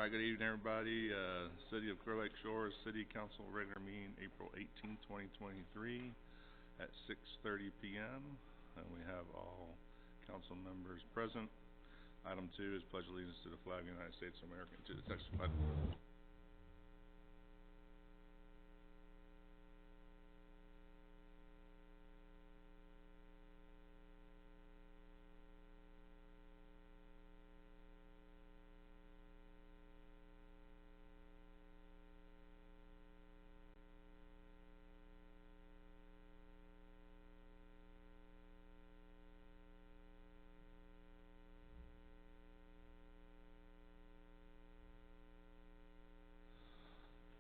Alright, good evening everybody. City of Clear Lake Shores City Council regular meeting April 18th, 2023 at 6:30 p.m. And we have all council members present. Item 2 is pledge allegiance to the flag of the United States of America and to the Texas flag.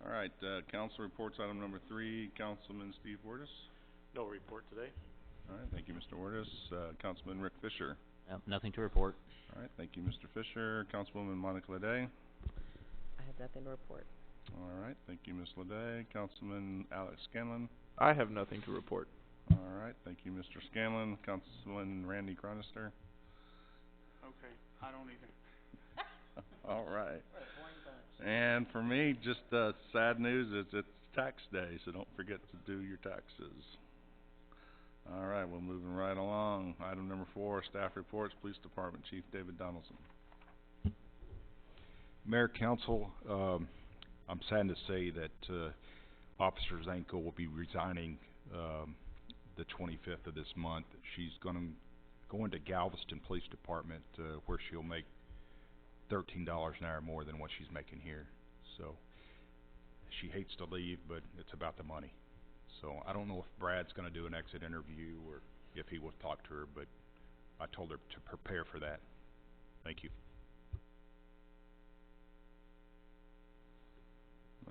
Alright, council reports item number 3, Councilman Steve Wardis. No report today. Alright, thank you Mr. Wardis. Councilman Rick Fisher. Nothing to report. Alright, thank you Mr. Fisher. Councilwoman Monica Leday. I have nothing to report. Alright, thank you Ms. Leday. Councilman Alex Scanlon. I have nothing to report. Alright, thank you Mr. Scanlon. Councilman Randy Cronister. Okay, I don't either. Alright. And for me, just sad news is it's tax day, so don't forget to do your taxes. Alright, we're moving right along. Item number 4, staff reports, Police Department Chief David Donaldson. Mayor, Council, I'm sad to say that Officer Zanko will be resigning the 25th of this month. She's going to Galveston Police Department where she'll make $13 an hour more than what she's making here. So she hates to leave, but it's about the money. So I don't know if Brad's going to do an exit interview or if he will talk to her, but I told her to prepare for that. Thank you.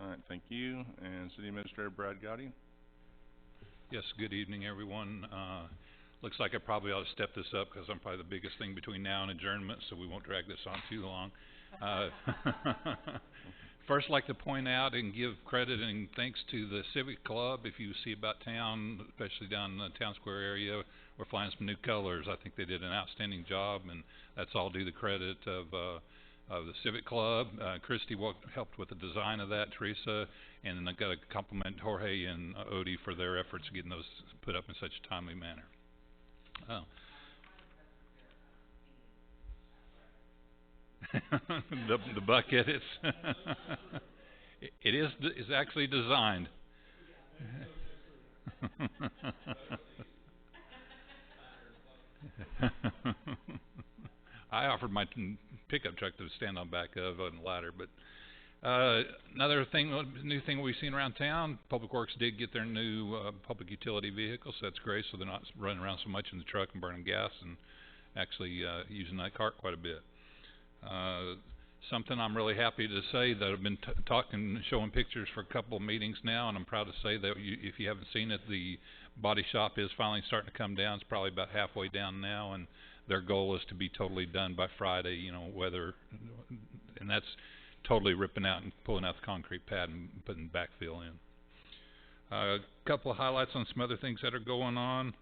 Alright, thank you. And City Administrator Brad Gotti. Yes, good evening everyone. Looks like I probably ought to step this up because I'm probably the biggest thing between now and adjournment, so we won't drag this on too long. First, I'd like to point out and give credit and thanks to the Civic Club. If you see about town, especially down in the town square area, we're flying some new colors. I think they did an outstanding job, and that's all due to the credit of the Civic Club. Christy helped with the design of that, Teresa, and then I've got to compliment Jorge and Odie for their efforts getting those put up in such a timely manner. The bucket is actually designed. I offered my pickup truck to stand on back of on the ladder, but another thing, new thing we've seen around town, Public Works did get their new public utility vehicle, so that's great, so they're not running around so much in the truck and burning gas and actually using that cart quite a bit. Something I'm really happy to say that I've been talking, showing pictures for a couple of meetings now, and I'm proud to say that if you haven't seen it, the body shop is finally starting to come down. It's probably about halfway down now, and their goal is to be totally done by Friday, you know, and that's totally ripping out and pulling out the concrete pad and putting backfill in. A couple of highlights on some other things that are going on.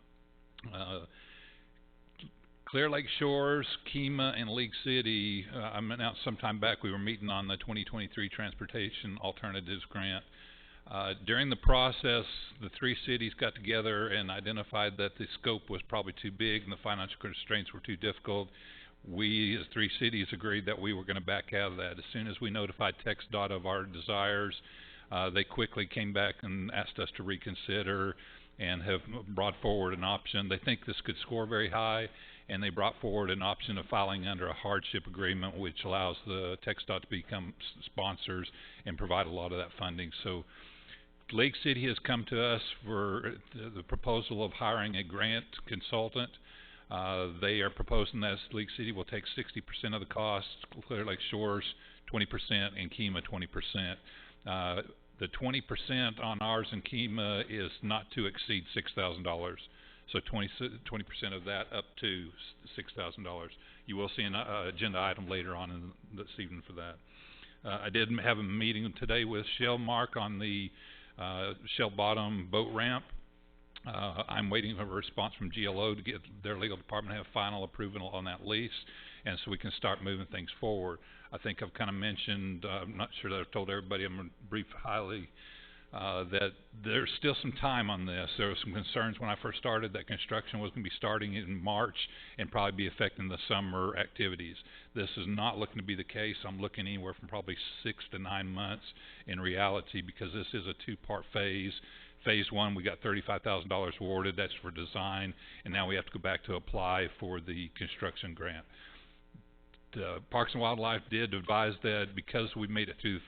Clear Lake Shores, Kemah, and League City, I announced sometime back we were meeting on the 2023 Transportation Alternatives Grant. During the process, the three cities got together and identified that the scope was probably too big and the financial constraints were too difficult. We, as three cities, agreed that we were going to back out of that. As soon as we notified TxDOT of our desires, they quickly came back and asked us to reconsider and have brought forward an option. They think this could score very high, and they brought forward an option of filing under a hardship agreement, which allows the TxDOT to become sponsors and provide a lot of that funding. So Lake City has come to us for the proposal of hiring a grant consultant. They are proposing that League City will take 60% of the cost, Clear Lake Shores 20%, and Kemah 20%. The 20% on ours and Kemah is not to exceed $6,000. So 20% of that up to $6,000. You will see an agenda item later on this evening for that. I did have a meeting today with Shell Mark on the Shell Bottom boat ramp. I'm waiting for a response from GLO to get their legal department to have final approval on that lease, and so we can start moving things forward. I think I've kind of mentioned, I'm not sure that I've told everybody, I'm going to brief highly, that there's still some time on this. There were some concerns when I first started that construction was going to be starting in March and probably be affecting the summer activities. This is not looking to be the case. I'm looking anywhere from probably 6 to 9 months in reality, because this is a two-part phase. Phase 1, we got $35,000 awarded, that's for design, and now we have to go back to apply for the construction grant. Parks and Wildlife did advise that because we made it through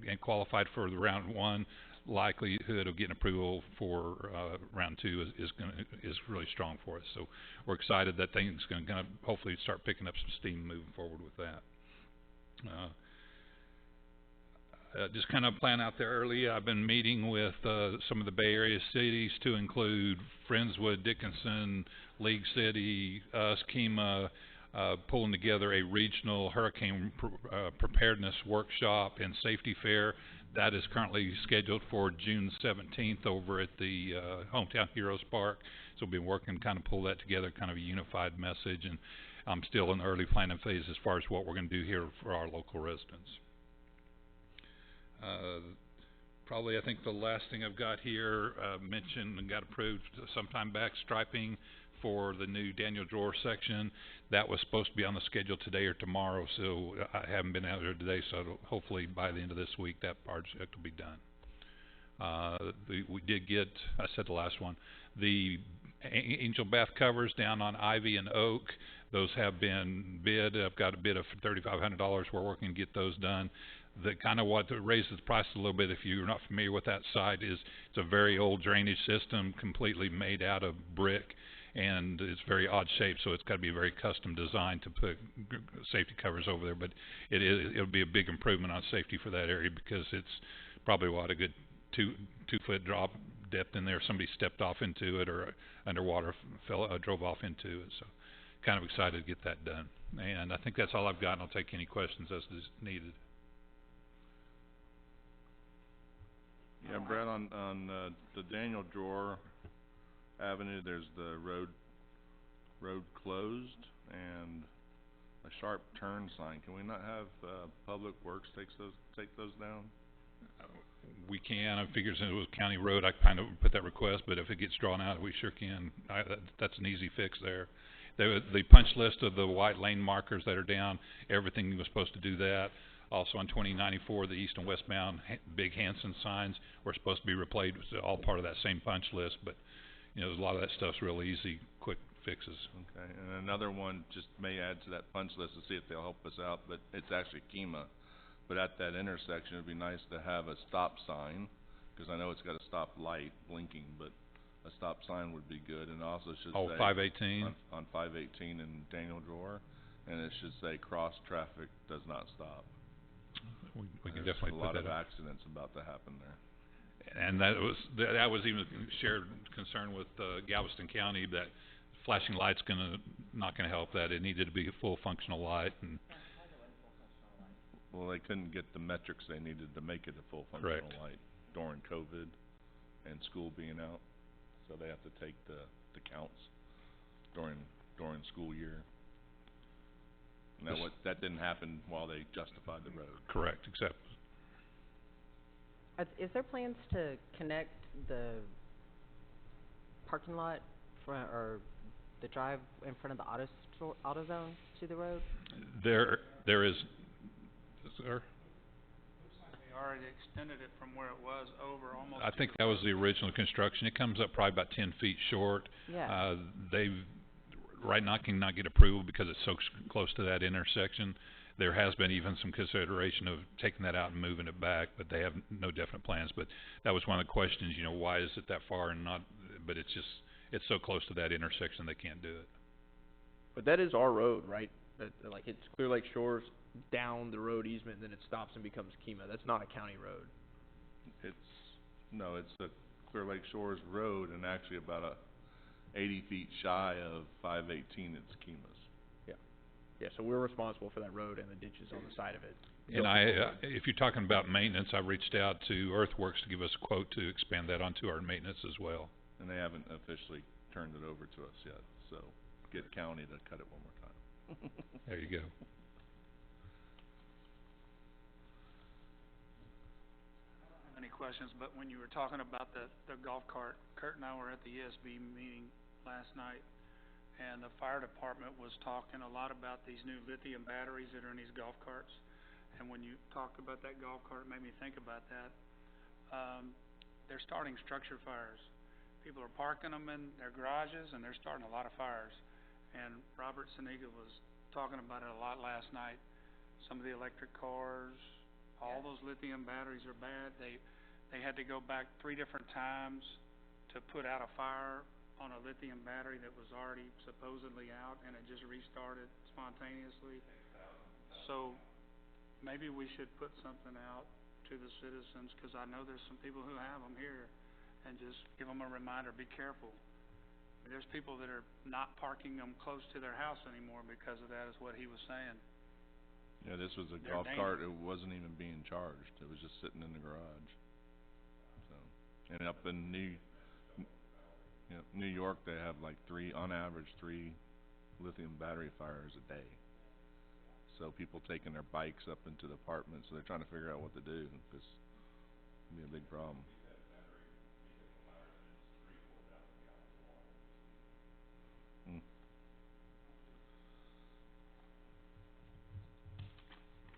and qualified for the round 1, likelihood of getting approval for round 2 is really strong for us. So we're excited that things going to hopefully start picking up some steam moving forward with that. Just kind of plan out there early. I've been meeting with some of the Bay Area cities, to include Friendswood, Dickinson, League City, us, Kemah, pulling together a regional hurricane preparedness workshop and safety fair. That is currently scheduled for June 17th over at the Hometown Heroes Park. So we've been working to kind of pull that together, kind of a unified message, and I'm still in the early planning phase as far as what we're going to do here for our local residents. Probably, I think the last thing I've got here, mentioned and got approved sometime back, striping for the new Daniel Drawer section. That was supposed to be on the schedule today or tomorrow, so I haven't been out there today, so hopefully by the end of this week that project will be done. We did get, I said the last one, the angel bath covers down on Ivy and Oak. Those have been bid. I've got a bid of $3,500. We're working to get those done. The kind of what raises the price a little bit, if you're not familiar with that site, is it's a very old drainage system, completely made out of brick, and it's very odd shape, so it's got to be very custom designed to put safety covers over there. But it'll be a big improvement on safety for that area, because it's probably a good two foot drop depth in there. Somebody stepped off into it, or underwater drove off into it. So kind of excited to get that done. And I think that's all I've got, and I'll take any questions as is needed. Yeah, Brad, on the Daniel Drawer Avenue, there's the road closed and a sharp turn sign. Can we not have Public Works take those down? We can. I figured since it was county road, I kind of put that request, but if it gets drawn out, we sure can. That's an easy fix there. The punch list of the white lane markers that are down, everything was supposed to do that. Also on 2094, the east and westbound big Hanson signs were supposed to be replaced, all part of that same punch list, but you know, a lot of that stuff's real easy, quick fixes. Okay, and another one just may add to that punch list to see if they'll help us out, but it's actually Kemah. But at that intersection, it'd be nice to have a stop sign, because I know it's got a stop light blinking, but a stop sign would be good, and also should say 518? on 518 in Daniel Drawer, and it should say cross traffic does not stop. We can There's definitely a lot put of that up. accidents about to happen there. And that was even shared concern with Galveston County, that flashing light's not gonna help that. It needed to be a full functional light, and Well, they couldn't get the metrics they needed to make it a full functional Correct. light during COVID and school being out, so they have to take the counts during school year. Now, that didn't happen while they justified the road. correct, except Is there plans to connect the parking lot or the drive in front of the AutoZone to the road? there is, sir? They already extended it from where it was over almost. I think that was the original construction. It comes up probably about 10 feet short. Yeah. They've, right now cannot get approval because it's so close to that intersection. There has been even some consideration of taking that out and moving it back, but they have no definite plans. But that was one of the questions, you know, why is it that far and not, but it's just, it's so close to that intersection they can't do it. But that is our road, right? Like, it's Clear Lake Shores down the road easement, and then it stops and becomes Kemah. That's not a county road. No, it's the Clear Lake Shores Road, and actually about 80 feet shy of 518, it's Kemah's. Yeah, so we're responsible for that road and the ditches on the side of it. And if you're talking about maintenance, I reached out to Earthworks to give us a quote to expand that onto our maintenance as well. And they haven't officially turned it over to us yet, so get county to cut it one more time. There you go. Any questions, but when you were talking about the golf cart, Kurt and I were at the ESB meeting last night, and the fire department was talking a lot about these new lithium batteries that are in these golf carts. And when you talked about that golf cart, it made me think about that. They're starting structure fires. People are parking them in their garages, and they're starting a lot of fires. And Robert Saniga was talking about it a lot last night. Some of the electric cars, all those lithium batteries are bad. They had to go back 3 different times to put out a fire on a lithium battery that was already supposedly out, and it just restarted spontaneously. So maybe we should put something out to the citizens, because I know there's some people who have them here, and just give them a reminder, be careful. There's people that are not parking them close to their house anymore because of that, is what he was saying. Yeah, this was a They're golf cart, it wasn't even being charged, it was just sitting in the garage. So, and up in New York, they have like on average 3 lithium battery fires a day. So people taking their bikes up into the apartments, so they're trying to figure out what to do, because it'll be a big problem.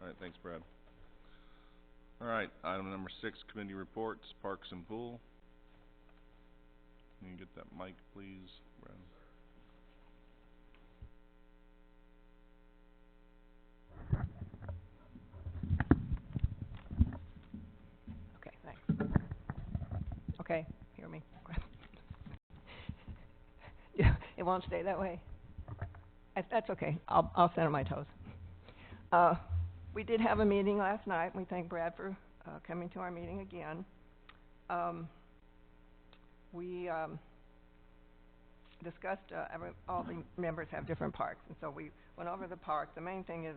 Alright, thanks, Brad. Alright, item number 6, committee reports, Parks and Pool. Can you get that mic, please, Brad? Okay, thanks. Okay, hear me. Yeah, it won't stay that way. That's okay. I'll stand on my toes. We did have a meeting last night, and we thank Brad for coming to our meeting again. We discussed, all the members have different parks, and so we went over the park. The main thing is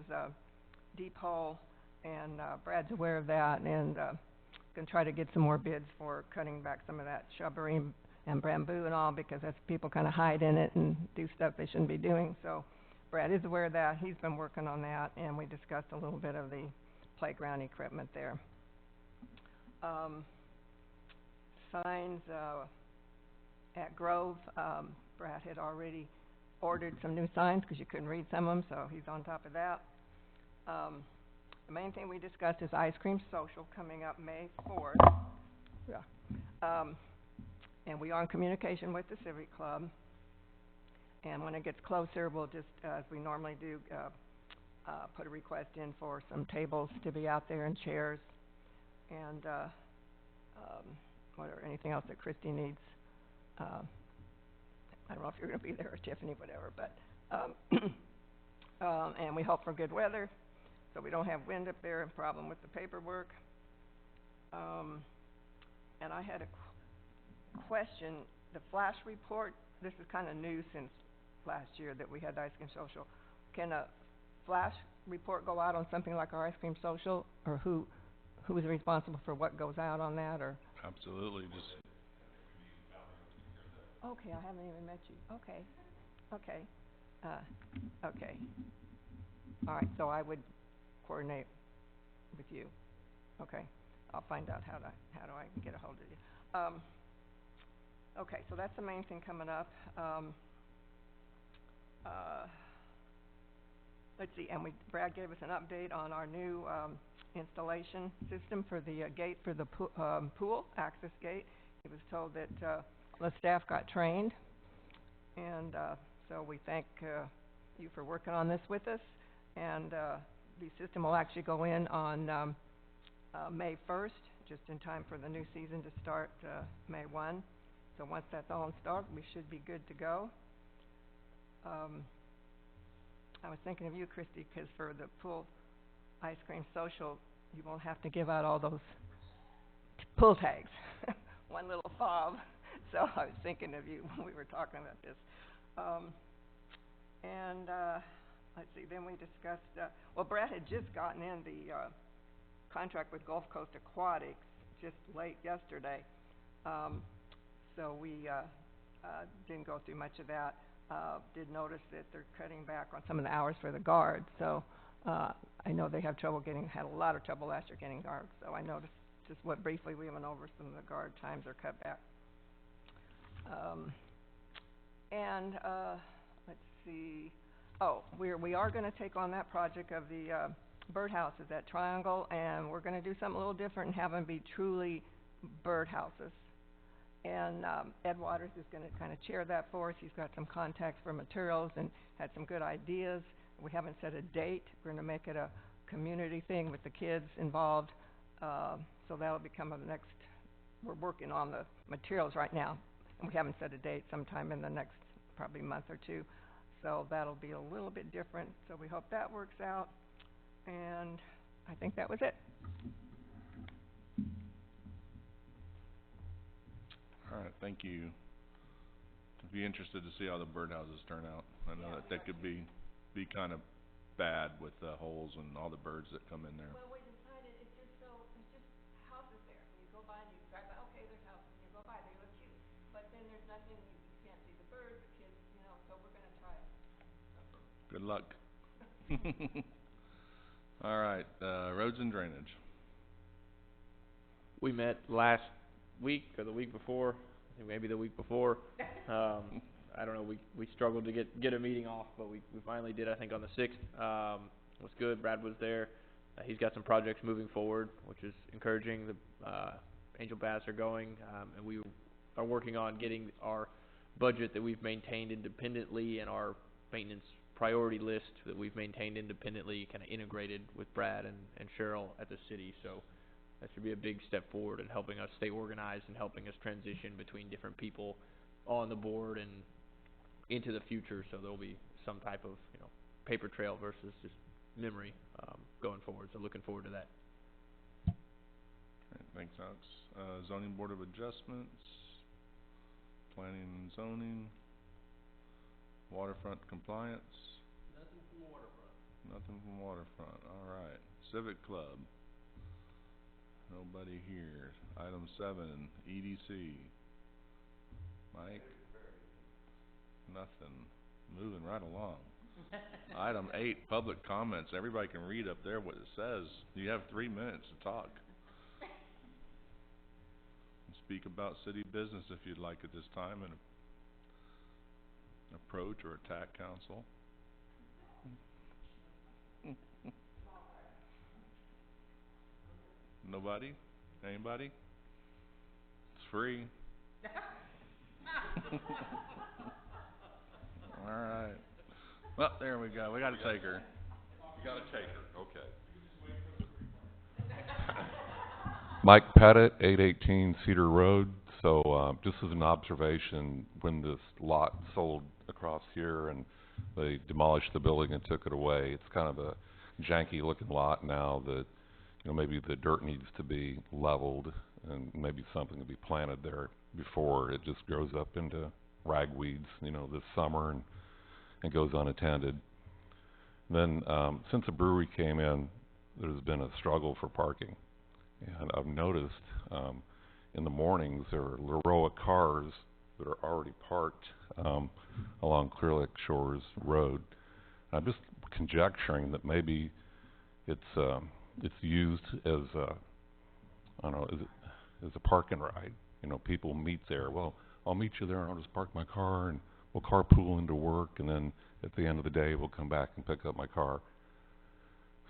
deep hole, and Brad's aware of that, and going to try to get some more bids for cutting back some of that shrubbery and bamboo and all, because that's people kind of hide in it and do stuff they shouldn't be doing. So Brad is aware of that. He's been working on that, and we discussed a little bit of the playground equipment there. Signs at Grove, Brad had already ordered some new signs because you couldn't read some of them, so he's on top of that. The main thing we discussed is Ice Cream Social coming up May 4th. Yeah. And we are in communication with the Civic Club. And when it gets closer, we'll just, as we normally do, put a request in for some tables to be out there and chairs, and anything else that Christy needs. I don't know if you're going to be there or Tiffany, whatever, but and we hope for good weather, so we don't have wind up there and problem with the paperwork. And I had a question. The flash report, this is kind of new since last year that we had the Ice Cream Social. Can a flash report go out on something like our Ice Cream Social, or who is responsible for what goes out on that, or? Absolutely, just Okay, I haven't even met you. Okay. Okay. All right, so I would coordinate with you. Okay. I'll find out how do I get a hold of you. Okay, so that's the main thing coming up. Let's see, and Brad gave us an update on our new installation system for the gate for the pool, access gate. He was told that the staff got trained, and so we thank you for working on this with us. And the system will actually go in on May 1st, just in time for the new season to start May 1. So once that's all installed, we should be good to go. I was thinking of you, Christy, because for the pool Ice Cream Social, you won't have to give out all those pull tags. One little fob. So I was thinking of you when we were talking about this. Let's see, then we discussed, well, Brad had just gotten in the contract with Gulf Coast Aquatics just late yesterday. So we didn't go through much of that. did notice that they're cutting back on some of the hours for the guards, so, I know they have trouble had a lot of trouble last year getting guards, so I noticed, just what briefly we went over, some of the guard times are cut back. Let's see, we are gonna take on that project of the, birdhouses at Triangle, and we're gonna do something a little different and have them be truly birdhouses. And, Ed Waters is gonna kinda chair that for us. He's got some contacts for materials and had some good ideas. We haven't set a date. We're gonna make it a community thing with the kids involved. So that'll become a next, we're working on the materials right now, and we haven't set a date, sometime in the next probably month or two. So that'll be a little bit different, so we hope that works out. And I think that was it. All right, thank you. I'd be interested to see how the birdhouses turn out. I know that could be kind of bad with the holes and all the birds that come in there. Well, we decided it's just houses there. When you go by and you drive by, okay, there's houses, and you go by, they look cute. But then there's nothing, you can't see the birds, the kids, so we're gonna try it. Good luck. All right, roads and drainage. We met last week or the week before, I think maybe the week before. I don't know, we struggled to get a meeting off, but we finally did, I think, on the 6th. It was good. Brad was there. He's got some projects moving forward, which is encouraging. The Angel Bass are going, and we are working on getting our budget that we've maintained independently and our maintenance priority list that we've maintained independently kind of integrated with Brad and Cheryl at the city. So that should be a big step forward in helping us stay organized and helping us transition between different people on the board and into the future. So there'll be some type of, paper trail versus just memory going forward. So looking forward to that. All right, thanks, Alex. Zoning Board of Adjustments, Planning and Zoning, Waterfront Compliance. Nothing from Waterfront. Nothing from Waterfront, all right. Civic Club. Nobody here. Item 7, EDC. Mike? Nothing. Moving right along. Item 8, public comments. Everybody can read up there what it says. You have 3 minutes to talk. Speak about city business if you'd like at this time, and approach or attack council. Nobody? Anybody? It's free. All right. Well, there we go. We got a taker. You got a taker, okay. Mike Pettit, 818 Cedar Road. So, just as an observation, when this lot sold across here and they demolished the building and took it away, it's kind of a janky looking lot now that, maybe the dirt needs to be leveled and maybe something to be planted there before it just grows up into ragweeds, this summer and goes unattended. Then, since the brewery came in, there's been a struggle for parking. And I've noticed, in the mornings, there are a row of cars that are already parked, along Clear Lake Shores Road. I'm just conjecturing that maybe it's used as as a park and ride. People meet there. Well, I'll meet you there and I'll just park my car and we'll carpool into work, and then at the end of the day we'll come back and pick up my car.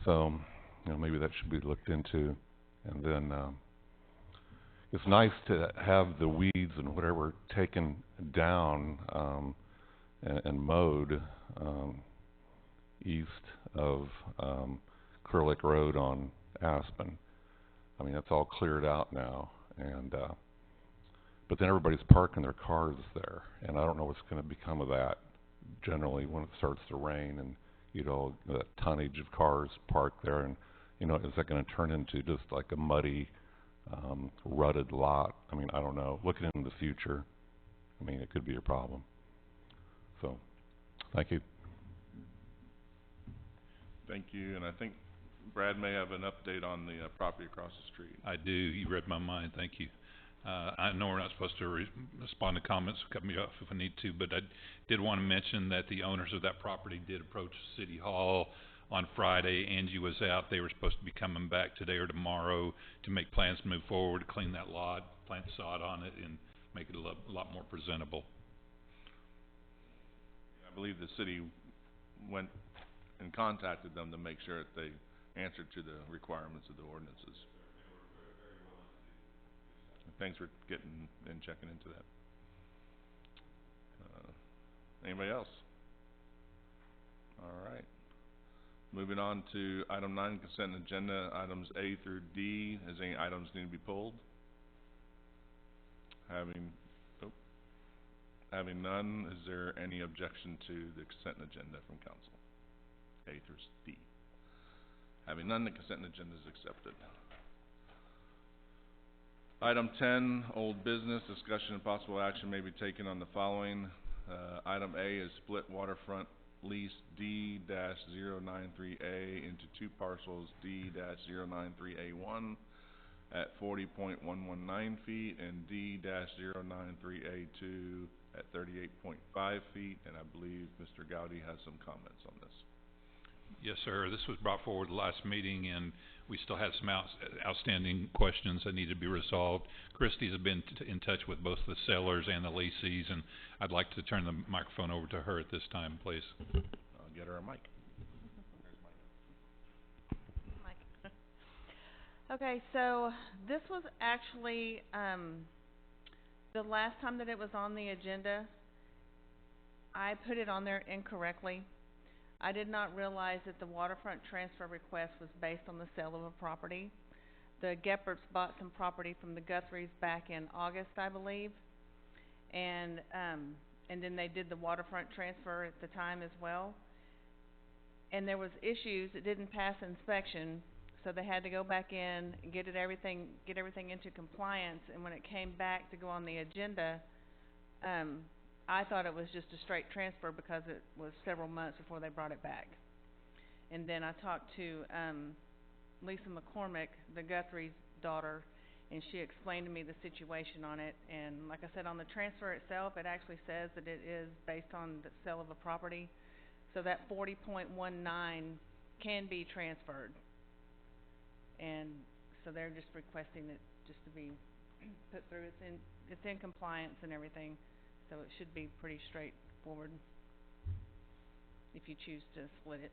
So, maybe that should be looked into. And then it's nice to have the weeds and whatever taken down and mowed east of Clear Lake Road on Aspen. I mean, that's all cleared out now, and but then everybody's parking their cars there, and I don't know what's going to become of that. Generally, when it starts to rain, and that tonnage of cars parked there, and is that going to turn into just like a muddy, rutted lot? I mean, I don't know. Looking into the future, I mean, it could be a problem. So, thank you. Thank you, and I think Brad may have an update on the property across the street. I do. You read my mind. Thank you. I know we're not supposed to respond to comments, cut me off if I need to, but I did wanna mention that the owners of that property did approach City Hall on Friday. Angie was out, they were supposed to be coming back today or tomorrow to make plans to move forward, clean that lot, plant sod on it, and make it a lot more presentable. I believe the city went and contacted them to make sure that they answered to the requirements of the ordinances. Thanks for getting and checking into that. Anybody else? All right. Moving on to item 9, consent agenda, items A through D. Is any items need to be pulled? Having none, is there any objection to the consent agenda from council? A through D. Having none, the consent agenda is accepted. Item 10, old business, discussion and possible action may be taken on the following. Item A is split waterfront lease D-093A into two parcels, D-093A1 at 40.119 feet and D-093A2 at 38.5 feet, and I believe Mr. Gowdy has some comments on this. Yes, sir. This was brought forward last meeting, and we still had some outstanding questions that need to be resolved. Christie's have been in touch with both the sellers and the lessees, and I'd like to turn the microphone over to her at this time, please. I'll get her a mic. Okay, so this was actually, the last time that it was on the agenda, I put it on there incorrectly. I did not realize that the waterfront transfer request was based on the sale of a property. The Gephards bought some property from the Guthries back in August, I believe. And then they did the waterfront transfer at the time as well. And there was issues, it didn't pass inspection, so they had to go back in and get everything into compliance. And when it came back to go on the agenda, I thought it was just a straight transfer because it was several months before they brought it back. And then I talked to Lisa McCormick, the Guthrie's daughter, and she explained to me the situation on it. And like I said, on the transfer itself, it actually says that it is based on the sale of a property. So that 40.19 can be transferred. And so they're just requesting it just to be put through. It's in compliance and everything. So it should be pretty straightforward if you choose to split it.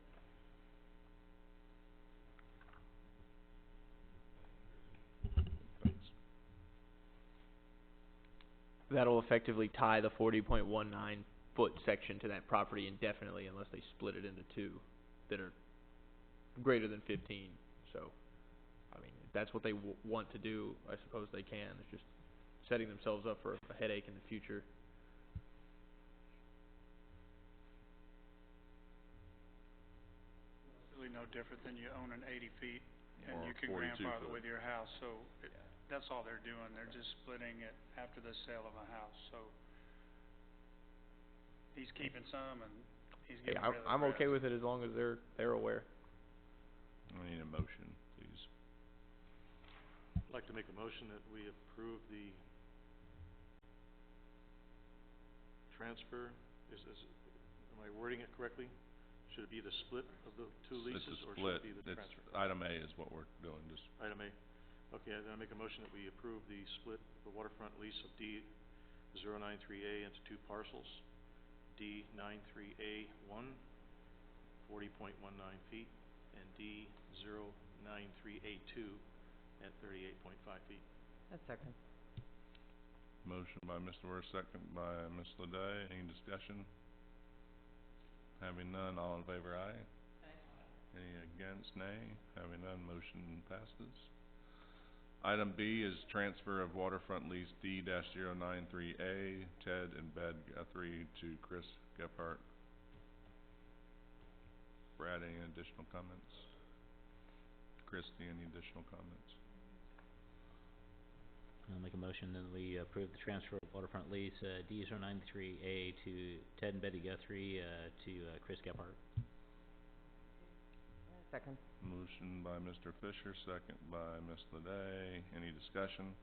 Thanks. That'll effectively tie the 40.19 foot section to that property indefinitely unless they split it into two that are greater than 15. So, I mean, if that's what they want to do, I suppose they can. It's just setting themselves up for a headache in the future. Really no different than you own an 80 feet and Or you can 42 grandfather foot. with your house, so that's all they're doing. They're just splitting it after the sale of a house, so he's keeping some and he's Hey, getting rid of the I'm rest. okay with it as long as they're aware. I need a motion, please. I'd like to make a motion that we approve the transfer. Am I wording it correctly? Should it be the split of the two leases, or should it be the transfer? Item A is what we're doing, just, Item A. Okay, then I make a motion that we approve the split, the waterfront lease of D-093A into two parcels. D-93A1, 40.19 feet, and D-093A2 at 38.5 feet. A second. motion by Mr. Wurst, second by Ms. Ledee. Any discussion? Having none, all in favor, aye. Any against, nay. Having none, motion passes. Item B is transfer of waterfront lease D-093A, Ted and Bed Guthrie to Chris Gephardt. Brad, any additional comments? Christie, any additional comments? I'll make a motion that we approve the transfer of waterfront lease, D-093A to Ted and Betty Guthrie, to Chris Gephardt. Second. Motion by Mr. Fisher, second by Ms. Ledee. Any discussion?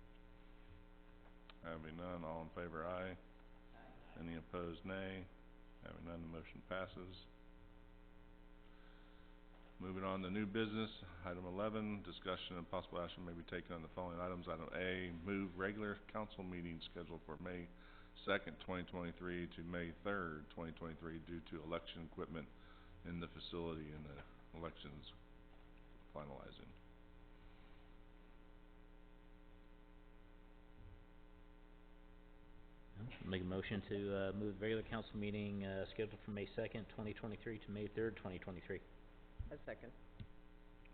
Having none, all in favor, aye. Any opposed, nay. Having none, the motion passes. Moving on to new business, item 11, discussion and possible action may be taken on the following items. Item A, move regular council meeting scheduled for May 2nd, 2023 to May 3rd, 2023 due to election equipment in the facility and the elections finalizing. Make a motion to, move the regular council meeting, scheduled for May 2nd, 2023 to May 3rd, 2023. A second.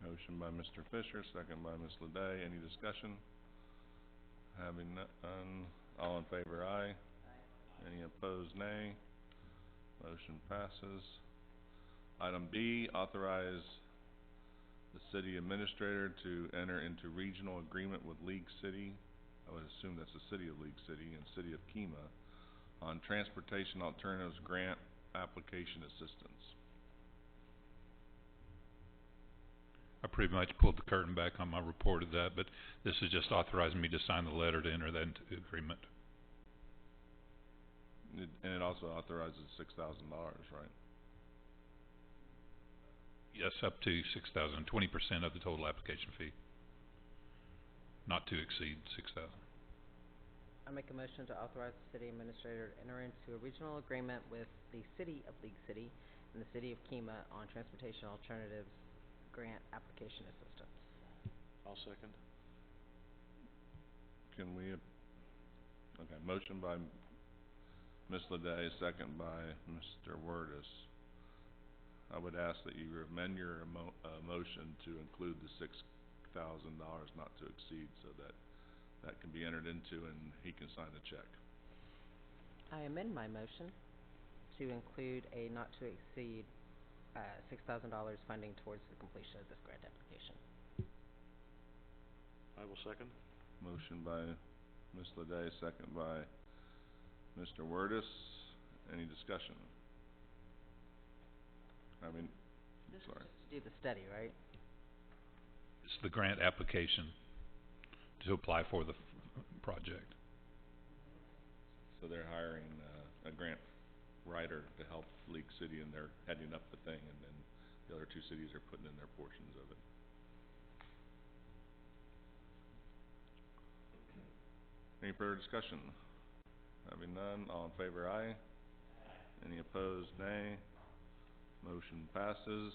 Motion by Mr. Fisher, second by Ms. Laday. Any discussion? Having none, all in favor, aye. Any opposed, nay. Motion passes. Item B, authorize the city administrator to enter into regional agreement with League City, I would assume that's the city of League City and city of Kemah, on transportation alternatives grant application assistance. I pretty much pulled the curtain back on my report of that, but this is just authorizing me to sign the letter to enter that into agreement. And it also authorizes $6,000, right? Yes, up to 6,000, 20% of the total application fee. Not to exceed 6,000. I make a motion to authorize the city administrator to enter into a regional agreement with the city of League City and the city of Kemah on transportation alternatives grant application assistance. I'll second. Can we, okay, motion by Ms. Laday, second by Mr. Wurtis. I would ask that you amend your motion to include the $6,000 not to exceed, so that that can be entered into and he can sign the check. I amend my motion to include a not to exceed $6,000 funding towards the completion of this grant application. I will second. Motion by Ms. Laday, second by Mr. Wurtis. Any discussion? I mean, sorry. To do the study, right? It's the grant application to apply for the project. So they're hiring a grant writer to help League City, and they're heading up the thing, and then the other two cities are putting in their portions of it. Any further discussion? Having none, all in favor, aye. Any opposed, nay. Motion passes.